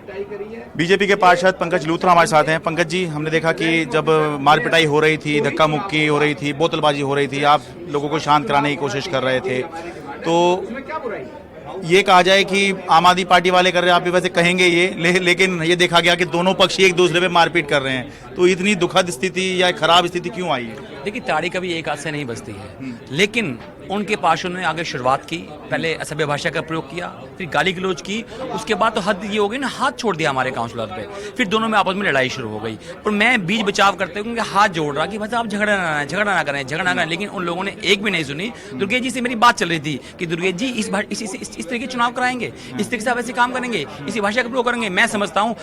BJP के पार्षद पंकज लूथरा हमारे साथ हैं। पंकज जी, हमने देखा कि जब मार पिटाई हो रही थी, धक्का मुक्की हो रही थी, बोतलबाजी हो रही थी, आप लोगों को शांत कराने की कोशिश कर रहे थे, तो ये कहा जाए कि आम आदमी पार्टी वाले कर रहे हैं, आप भी वैसे कहेंगे ये, लेकिन ये देखा गया कि दोनों पक्ष एक दूसरे पे मारपीट कर रहे हैं, तो इतनी दुखद स्थिति या खराब स्थिति क्यों आई है? देखिए, ताड़ी कभी एक हाथ से नहीं बजती है, लेकिन उनके पार्षदों ने आगे शुरुआत की, पहले असभ्य भाषा का प्रयोग किया, फिर गाली गलौज की, उसके बाद तो हद ये हो गई ना, हाथ छोड़ दिया हमारे काउंसलर पे, फिर दोनों में आपस में लड़ाई शुरू हो गई। और मैं बीच बचाव करते हुए हाथ जोड़ रहा कि भाई आप झगड़ा ना करें, लेकिन उन लोगों ने एक भी नहीं सुनी। दुर्गेश जी से मेरी बात चल रही थी कि दुर्गेश जी इस तरह के चुनाव कराएंगे, इस तरीके से आप ऐसे काम करेंगे, इसी भाषा का प्रयोग करेंगे। मैं समझता हूँ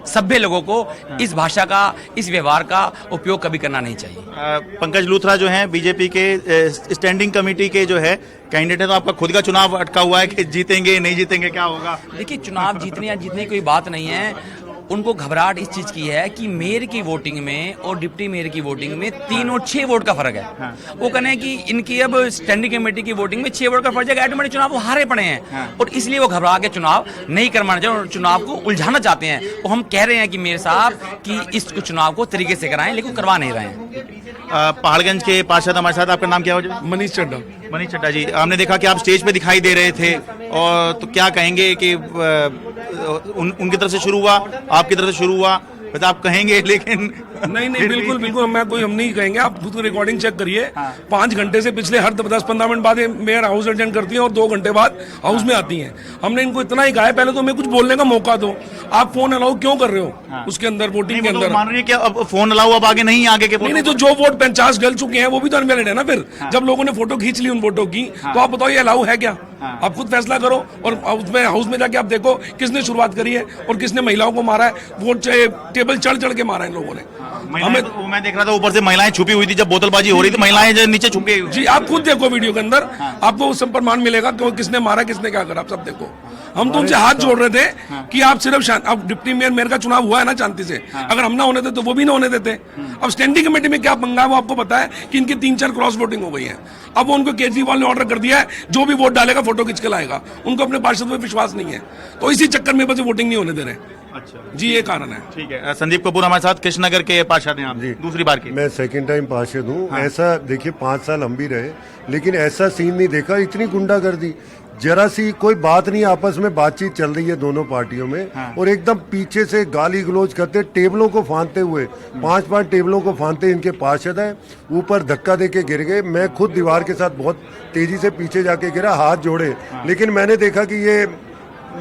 सभ्य लोगों को इस भाषा का, इस व्यवहार का उपयोग कभी करना नहीं चाहिए। पंकज लूथरा जो हैं बीजेपी के स्टैंडिंग कमेटी के जो है कैंडिडेट है, तो आपका खुद का चुनाव अटका हुआ है कि जीतेंगे नहीं जीतेंगे, क्या होगा? देखिए, चुनाव जीतने या जीतने की कोई बात नहीं है। उनको घबराहट इस चीज की है कि मेयर की वोटिंग में और डिप्टी मेयर की वोटिंग में 3 और 6 वोट का फर्क है। वो कहने हैं कि इनकी अब स्टैंडिंग कमेटी की वोटिंग में 6 वोट का फर्क है, ऑटोमेटिक चुनाव वो हारे पड़े हैं, और इसलिए वो घबरा के चुनाव नहीं करवाना चाहते और चुनाव को उलझाना चाहते हैं। तो हम कह रहे हैं कि मेयर साहब कि इस चुनाव को तरीके से कराएं, लेकिन करवा नहीं रहे हैं। पहाड़गंज के पार्षद हमारे साथ, आपका नाम क्या हो? मनीष चड्ढा। मनीष चड्ढा जी, हमने देखा कि आप स्टेज पे दिखाई दे रहे थे, और तो क्या कहेंगे कि उनकी तरफ से शुरू हुआ, आपकी तरफ से शुरू हुआ, तो आप कहेंगे, लेकिन नहीं बिल्कुल हम नहीं कहेंगे। आप खुद रिकॉर्डिंग चेक करिए। 5 घंटे से पिछले हर 10-15 मिनट बाद मेयर हाउस अटेंड करती है और 2 घंटे बाद हाउस में आती हैं। हमने इनको इतना ही कहा है, पहले तो हमें कुछ बोलने का मौका दो। आप फोन अलाउ क्यों कर रहे हो उसके अंदर, वोटिंग के अंदर? मान रही है कि अब फोन अलाउ अब आगे नहीं, आगे के नहीं, तो जो वोट 50 गल चुके हैं वो भी तो अनवैलिड है ना। फिर जब लोगों ने फोटो खींच ली उन वोटों की, तो आप बताओ ये अलाउ है क्या? आप खुद फैसला करो, और उसमें हाउस में जाके आप देखो किसने शुरुआत करी है और किसने महिलाओं को मारा है। वोट टेबल चढ़ के मारा है इन लोगों ने। हमें तो मैं देख रहा था ऊपर से महिलाएं छुपी हुई थी, जब बोतलबाजी हो रही थी महिलाएं जो नीचे छुपी हुई। जी, आप खुद देखो वीडियो के अंदर, आपको उस सब प्रमाण मिलेगा कि किसने मारा, किसने क्या करा, आप सब देखो। हम तुमसे हाथ जोड़ रहे थे कि आप सिर्फ अब डिप्टी मेयर का चुनाव हुआ है ना शांति से, अगर हम ना होने देते तो वो भी ना होने देते। अब स्टैंडिंग कमेटी में क्या पंगा है वो आपको पता है कि इनकी 3-4 क्रॉस वोटिंग हो गई है। अब वो उनको केजरीवाल ने ऑर्डर कर दिया है, जो भी वोट डालेगा फोटो खींच के लाएगा। उनको अपने पार्षद पर विश्वास नहीं है, तो इसी चक्कर में बस वोटिंग नहीं होने दे रहे। अच्छा जी, ये कारण है। ठीक है। संदीप कपूर हमारे साथ, कृष्णनगर के पार्षद हैं आप, दूसरी बार की। मैं सेकंड टाइम पार्षद हूँ। ऐसा देखिए, 5 साल हम भी रहे, लेकिन ऐसा सीन नहीं देखा। इतनी गुंडागर्दी, जरा सी कोई बात नहीं, आपस में बातचीत चल रही है दोनों पार्टियों में, और एकदम पीछे से गाली गलौज करते, टेबलों को फांदते हुए, 5-5 टेबलों को फांदते इनके पार्षद है, ऊपर धक्का देके गिर गए। मैं खुद दीवार के साथ बहुत तेजी से पीछे जाके गिरा, हाथ जोड़े, लेकिन मैंने देखा कि ये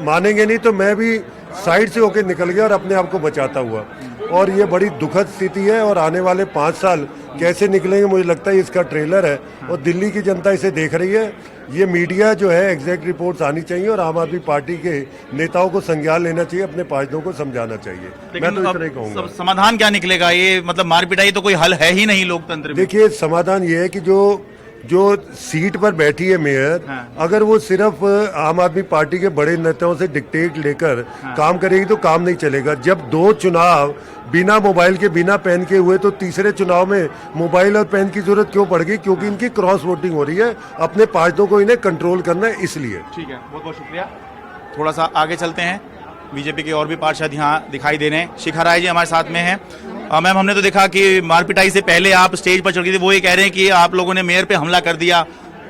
मानेंगे नहीं, तो मैं भी साइड से होकर निकल गया और अपने आप को बचाता हुआ। और ये बड़ी दुखद स्थिति है, और आने वाले 5 साल कैसे निकलेंगे मुझे लगता है इसका ट्रेलर है, और दिल्ली की जनता इसे देख रही है। ये मीडिया जो है, एग्जैक्ट रिपोर्ट्स आनी चाहिए, और आम आदमी पार्टी के नेताओं को संज्ञान लेना चाहिए, अपने पार्षदों को समझाना चाहिए। मैं तो इतना ही कहूँगा। समाधान क्या निकलेगा? ये मतलब मार पिटाई तो कोई हल है ही नहीं लोकतंत्र में। देखिए, समाधान ये है कि जो सीट पर बैठी है मेयर, अगर वो सिर्फ आम आदमी पार्टी के बड़े नेताओं से डिक्टेट लेकर काम करेगी तो काम नहीं चलेगा। जब 2 चुनाव बिना मोबाइल के, बिना पेन के हुए, तो तीसरे चुनाव में मोबाइल और पेन की जरूरत क्यों पड़ गई? क्योंकि इनकी क्रॉस वोटिंग हो रही है, अपने पार्षदों को इन्हें कंट्रोल करना है, इसलिए। ठीक है, बहुत बहुत शुक्रिया। थोड़ा सा आगे चलते हैं, बीजेपी के और भी पार्षद यहाँ दिखाई दे रहे हैं। शिखा राय जी हमारे साथ में हैं। मैम, हमने तो देखा कि मारपिटाई से पहले आप स्टेज पर चढ़ गई थी, वो ये कह रहे हैं कि आप लोगों ने मेयर पे हमला कर दिया,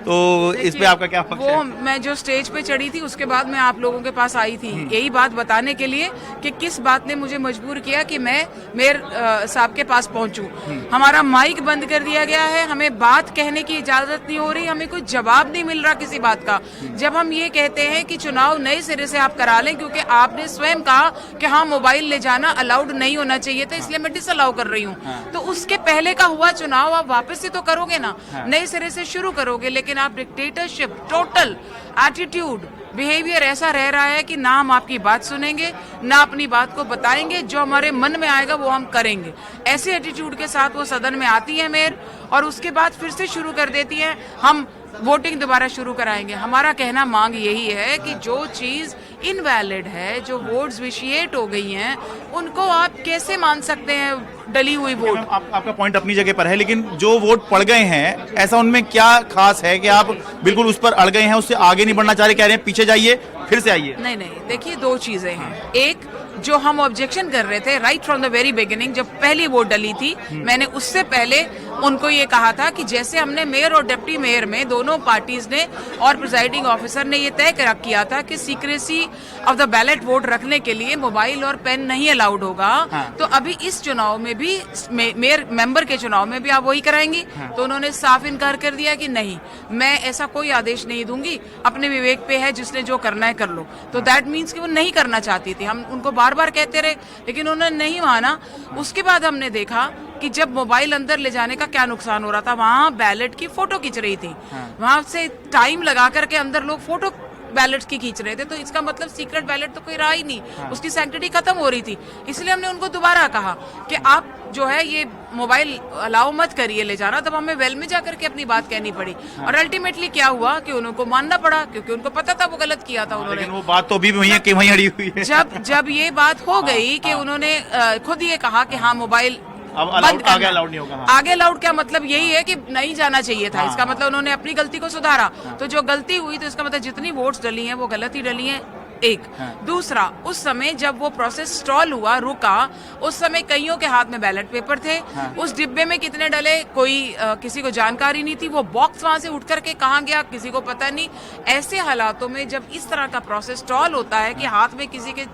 तो इस पे आपका क्या पक्ष है? वो मैं जो स्टेज पे चढ़ी थी उसके बाद मैं आप लोगों के पास आई थी, यही बात बताने के लिए कि किस बात ने मुझे मजबूर किया कि मैं मेयर साहब के पास पहुंचूं। हमारा माइक बंद कर दिया गया है, हमें बात कहने की इजाजत नहीं हो रही, हमें कोई जवाब नहीं मिल रहा किसी बात का। जब हम ये कहते हैं कि चुनाव नए सिरे से आप करा लें, क्योंकि आपने स्वयं कहा कि हाँ मोबाइल ले जाना अलाउड नहीं होना चाहिए था, इसलिए मैं डिसअलाउ कर रही हूँ, तो उसके पहले का हुआ चुनाव आप वापस से तो करोगे ना, नए सिरे से शुरू करोगे। लेकिन आप डिक्टेटरशिप, टोटल एटीट्यूड, बिहेवियर ऐसा रह रहा है कि ना हम आपकी बात सुनेंगे, ना अपनी बात को बताएंगे, जो हमारे मन में आएगा वो हम करेंगे। ऐसे एटीट्यूड के साथ वो सदन में आती है मेयर, और उसके बाद फिर से शुरू कर देती है हम वोटिंग दोबारा शुरू कराएंगे। हमारा कहना मांग यही है कि जो चीज इनवैलिड है, जो वोट्स विशिएट हो गई हैं, उनको आप कैसे मान सकते हैं डली हुई वोट? आपका पॉइंट अपनी जगह पर है, लेकिन जो वोट पड़ गए हैं, ऐसा उनमें क्या खास है कि आप बिल्कुल उस पर अड़ गए हैं, उससे आगे नहीं बढ़ना चाह रहे, कह रहे हैं पीछे जाइए फिर से आइए? नहीं, देखिए 2 चीजें हैं। एक, जो हम ऑब्जेक्शन कर रहे थे right from the very beginning, जब पहली वोट डली थी, मैंने उससे पहले उनको ये कहा था कि जैसे हमने मेयर और डिप्टी मेयर में दोनों पार्टीज ने और प्रिजाइडिंग ऑफिसर ने ये तय किया था कि secrecy of the ballot vote रखने के लिए मोबाइल और पेन नहीं अलाउड होगा। तो अभी इस चुनाव में भी मेयर मेंबर के चुनाव में भी आप वही कराएंगी? तो उन्होंने साफ इनकार कर दिया कि नहीं, मैं ऐसा कोई आदेश नहीं दूंगी, अपने विवेक पे है, जिसने जो करना है कर लो। तो दैट मीन्स कि वो नहीं करना चाहती थी। हम उनको बार बार कहते रहे लेकिन उन्होंने नहीं माना। उसके बाद हमने देखा कि जब मोबाइल अंदर ले जाने का क्या नुकसान हो रहा था, वहां बैलेट की फोटो खींच रही थी, वहां से टाइम लगा करके अंदर लोग फोटो बैलेट की खींच रहे थे, तो इसका मतलब सीक्रेट बैलेट तो कोई रहा ही नहीं, उसकी सैंक्टिटी खत्म हो रही थी। इसलिए हमने उनको दोबारा कहा कि आप जो है ये मोबाइल अलाउ मत करिए ले जाना। तब हमें वेल में जाकर के अपनी बात कहनी पड़ी और अल्टीमेटली क्या हुआ कि उनको मानना पड़ा, क्योंकि उनको पता था वो गलत किया था उन्होंने। लेकिन वो बात तो अभी भी वही है कि वहीं अड़ी हुई है। जब ये बात हो गई कि उन्होंने खुद ये कहा कि हाँ मोबाइल अब आगे अलाउड नहीं होगा। आगे अलाउड क्या मतलब यही है कि नहीं जाना चाहिए था। इसका मतलब उन्होंने अपनी गलती को सुधारा। तो जो गलती हुई तो इसका मतलब जितनी वोट्स डली हैं वो गलत ही डली हैं, एक। दूसरा, उस समय जब वो प्रोसेस स्टॉल हुआ, रुका, उस समय कईयों के हाथ में बैलेट पेपर थे। उस डिब्बे में कितने डले कोई किसी को जानकारी नहीं थी। वो बॉक्स वहां से उठ करके कहाँ गया किसी को पता नहीं। ऐसे हालातों में जब इस तरह का प्रोसेस स्टॉल होता है कि हाथ में किसी के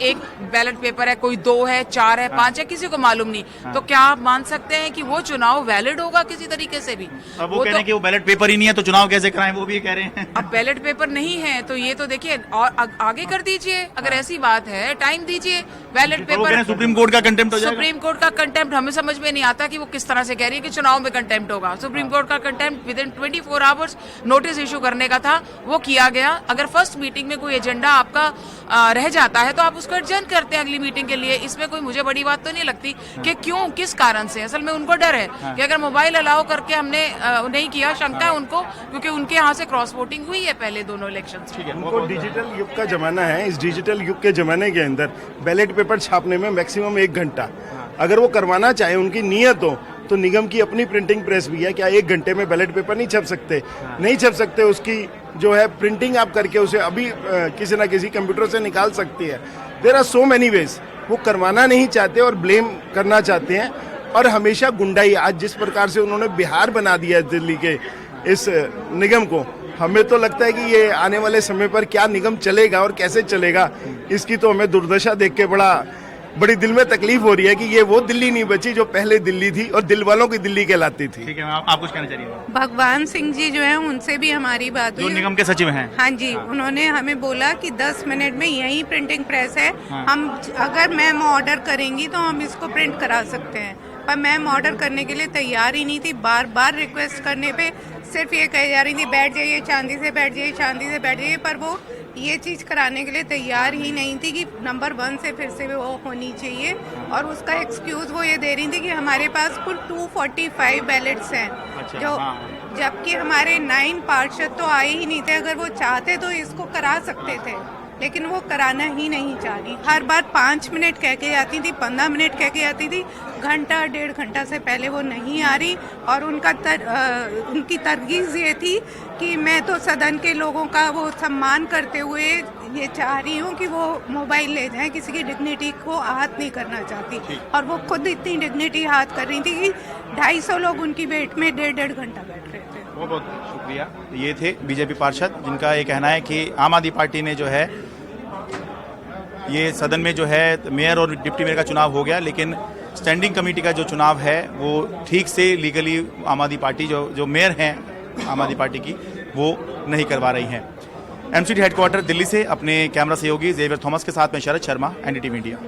एक बैलेट पेपर है, कोई 2 है, 4 है, 5 है, किसी को मालूम नहीं, तो क्या आप मान सकते हैं कि वो चुनाव वैलिड होगा किसी तरीके से भी? अब वो कह रहे हैं कि वो बैलेट पेपर ही नहीं है तो चुनाव कैसे कराएं, वो भी कह रहे हैं। अब बैलेट पेपर नहीं है तो ये तो देखिए और आगे कर दीजिए। अगर ऐसी बात है टाइम दीजिए। बैलेट पेपर सुप्रीम कोर्ट का कंटेम्प्ट हो जाएगा। सुप्रीम कोर्ट का कंटेम्प्ट हमें समझ में नहीं आता कि वो किस तरह से कह रही है कि चुनाव में कंटेम्प्ट होगा। सुप्रीम कोर्ट का contempt with in 24 hours notice issue करने का था, वो किया गया। अगर फर्स्ट मीटिंग में कोई एजेंडा आपका रह जाता है तो आप उसको एडजर्न करते हैं अगली मीटिंग के लिए। इसमें कोई मुझे बड़ी बात तो नहीं लगती कि क्यों, किस कारण से। असल में उनको डर है कि अगर मोबाइल अलाउ करके हमने नहीं किया, शंका है उनको, क्योंकि उनके यहाँ से क्रॉस वोटिंग हुई है पहले दोनों इलेक्शन। उनको डिजिटल युग का जमाना है। इस डिजिटल युग के जमाने के अंदर बैलेट पेपर छापने में मैक्सिमम 1 घंटा, अगर वो करवाना चाहे, उनकी नीयत हो, तो निगम की अपनी प्रिंटिंग प्रेस भी है। क्या 1 घंटे में बैलेट पेपर नहीं छप सकते? नहीं छप सकते। उसकी जो है प्रिंटिंग आप करके उसे अभी किसी ना किसी कंप्यूटर से निकाल सकती है। There are so many ways. वो करवाना नहीं चाहते और ब्लेम करना चाहते हैं और हमेशा गुंडाई। आज जिस प्रकार से उन्होंने बिहार बना दिया है दिल्ली के इस निगम को, हमें तो लगता है कि ये आने वाले समय पर क्या निगम चलेगा और कैसे चलेगा, इसकी तो हमें दुर्दशा देख के बड़ी दिल में तकलीफ हो रही है कि ये वो दिल्ली नहीं बची जो पहले दिल्ली थी और दिल वालों की दिल्ली कहलाती थी। ठीक है, आप कुछ कहना चाहिए? भगवान सिंह जी जो है उनसे भी हमारी बात हुई, जो निगम के सचिव हैं। हाँ जी, उन्होंने हमें बोला कि 10 मिनट में यही प्रिंटिंग प्रेस है, हम अगर मैम ऑर्डर करेंगी तो हम इसको प्रिंट करा सकते हैं। पर मैम ऑर्डर करने के लिए तैयार ही नहीं थी। बार बार रिक्वेस्ट करने पे सिर्फ ये कह जा रही थी बैठ जाइए शांति से, बैठ जाइए शांति से, बैठ जाइए। पर वो ये चीज़ कराने के लिए तैयार ही नहीं थी कि नंबर 1 से फिर से वो होनी चाहिए। और उसका एक्सक्यूज़ वो ये दे रही थी कि हमारे पास कुल 245 बैलेट्स हैं। जो जबकि हमारे 9 पार्षद तो आए ही नहीं थे। अगर वो चाहते तो इसको करा सकते थे, लेकिन वो कराना ही नहीं चाह रही। हर बार 5 मिनट कह के आती थी, 15 मिनट कह के आती थी, घंटा 1.5 घंटा से पहले वो नहीं आ रही। और उनकी तरकीज़ ये थी कि मैं तो सदन के लोगों का वो सम्मान करते हुए ये चाह रही हूँ कि वो मोबाइल ले जाएं, किसी की डिग्निटी को आहत नहीं करना चाहती। और वो खुद इतनी डिग्निटी आहत कर रही थी कि 250 लोग उनकी वेट में 1.5 घंटा बैठ रहे थे। बहुत बहुत शुक्रिया। ये थे बीजेपी पार्षद, जिनका ये कहना है कि आम आदमी पार्टी ने जो है ये सदन में जो है मेयर और डिप्टी मेयर का चुनाव हो गया, लेकिन स्टैंडिंग कमेटी का जो चुनाव है वो ठीक से लीगली आम आदमी पार्टी जो मेयर हैं आम आदमी पार्टी की, वो नहीं करवा रही हैं। एमसीडी हेडक्वार्टर दिल्ली से अपने कैमरा सहयोगी जेवियर थॉमस के साथ में शरद शर्मा, एनडीटीवी इंडिया।